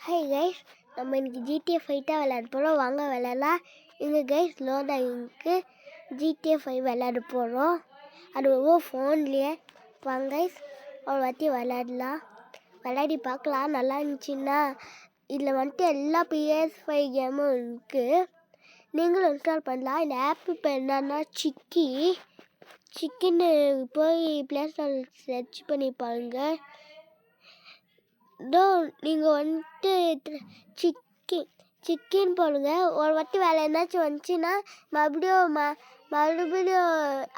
Hi guys, நம்ம இன்னைக்கு GTA 5 தான் விளையாட போகிறோம். வாங்க விளையாடலாம். இங்கே கைஸ் லோடாயிங்க்கு GTA 5 விளையாட போகிறோம். அது ஃபோன்லேயே வாங்க கைஸ் ஒரு வாட்டி விளையாடலாம். விளையாடி பார்க்கலாம். நல்லா இருந்துச்சுன்னா இதில் வந்துட்டு எல்லா PS5 கேமும் இருக்குது. நீங்களும் இன்ஸ்டால் பண்ணலாம். இந்த ஆப் இப்போ என்னன்னா சிக்கின்னு போய் ப்ளே ஸ்டோர் சர்ச் பண்ணி பாருங்க. நீங்கள் வந்துட்டு சிக்கன் போடுங்க. ஒரு வாட்டி வேலை என்னாச்சும் வந்துச்சுன்னா மறுபடியும்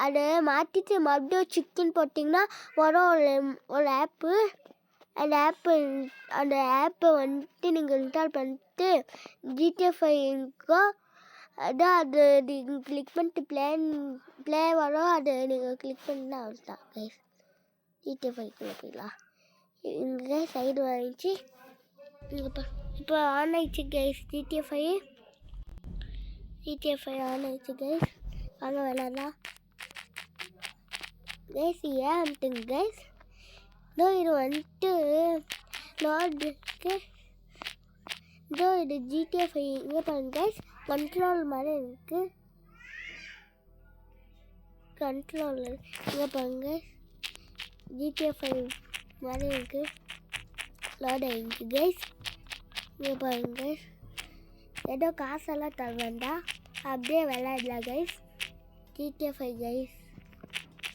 அதை மாற்றிட்டு மறுபடியும் சிக்கன் போட்டிங்கன்னா வரும் ஒரு ஆப்பு. அந்த ஆப்பை வந்துட்டு நீங்கள் இன்ஸ்டால் பண்ணிட்டு GTA 5 அதான் அது நீங்கள் கிளிக் பண்ணிட்டு ப்ளே வரும். அதை நீங்கள் கிளிக் பண்ணினா அவ்வளோதான் கைஸ். GTA 5 போய்க்கலாம். இங்கே சைடு வாங்கிச்சு. இப்போ ஆன் ஆயிடுச்சு கைஸ். GTA 5 ஆன் ஆயிடுச்சு கைஸ். வாங்க விளாட்லாம் கைஸ். ஏன் வந்துட்டுங்க கைஸ், இது வந்துட்டு லோடுக்கு இது GTA 5 இங்கே பாருங்க கைஸ். கண்ட்ரோல் மாதிரி இருக்குது. கண்ட்ரோல் இங்கே பாருங்க GTA 5 மாதிரி இருக்குது. லோட் ஆகிடுச்சு கைஸ். இங்கே பாருங்க கைஸ். ஏதோ காசெல்லாம் தர வேண்டாம், அப்படியே விளையாடலாம் கைஸ். GTA 5 guys.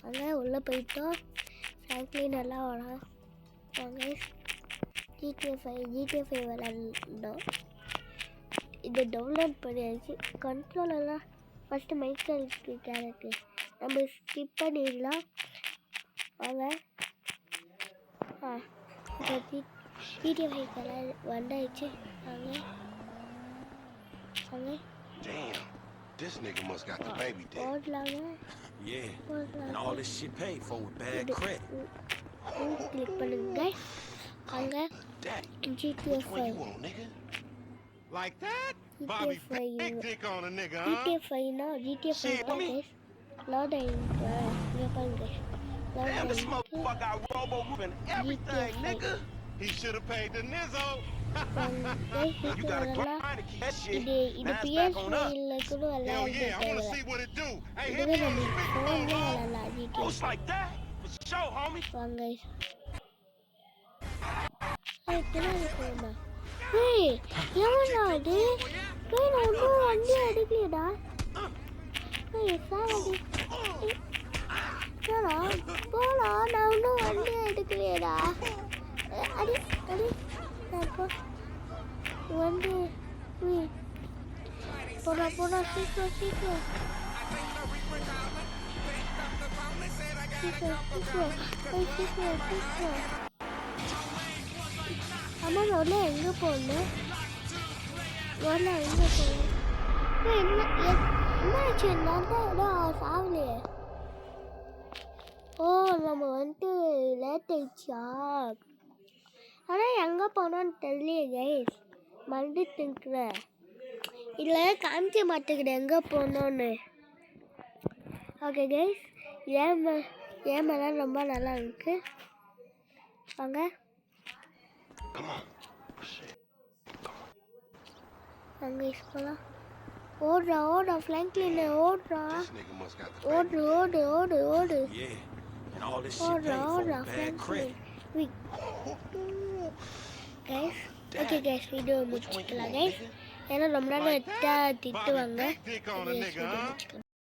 அங்கே உள்ளே போயிட்டோம். ஃப்ராங்க்லின் எல்லாம் வரும் கைஸ். GTA 5 விளையாடணும். இதை டவுன்லோட் பண்ணியாச்சு. கண்ட்ரோல் எல்லாம் ஃபஸ்ட்டு மைக்கேல் கேரக்டர் நம்ம ஸ்கிப் பண்ணிடலாம். வாங்க. GTA 5 வந்தாயிடுச்சு. வாங்க. Damn, this nigga must got the baby dick. ஓடலாங்க. Yeah, and all this shit paid for with bad credit. Click பண்ணுங்க. வாங்க. GTA 5 Like that? Bobby big dick on a nigga, huh? GTA 5 னா GTA 5 தான் guys. Load ஆயிடுச்சு. இங்க பாருங்க. Damn, this motherfucker got robo moving everything, nigga. He should have paid the Nizzo. You gotta grind to keep that shit. இது PS5 கூட Hell yeah, I wanna see what it do. Hey, hit me on the speakerphone. Post like that? For sure, homie. வாங்க. தெரியுமா? ஏய், எவன்டா அது? நான் ஒன்றும் வண்டி அடிக்கலையடா. சாரி. போடா, நான் ஒன்றும் வண்டி எடுக்கலையடா. அடி வண்டி போடா சீக்கிரம். அம்மா உடனே எங்கே போகணும்? என்னாச்சு? நான் தான் இடம் சாவலையே. ஓ, நம்ம வந்துட்டு லேட் ஆயிடுச்சா? ஆனால் எங்கே போனோன்னு தெரியலையே கைஸ். மறந்துட்டுருக்குறேன். இதில் காமிக்க மாட்டேங்குது எங்கே போனோன்னு. ஓகே கைஸ், ஏன் மேலாம் ரொம்ப நல்லா இருக்கு. வாங்க. அங்கே போகலாம். ஓடுறா ஃப்ராங்க்லின் ஓடுறா. ஓடு. ஓடுறா Franklin. Guys, okay guys, video முடிச்சுக்கலாம் கைஸ். ஏன்னா ரொம்ப நாள் திட்டுவாங்க.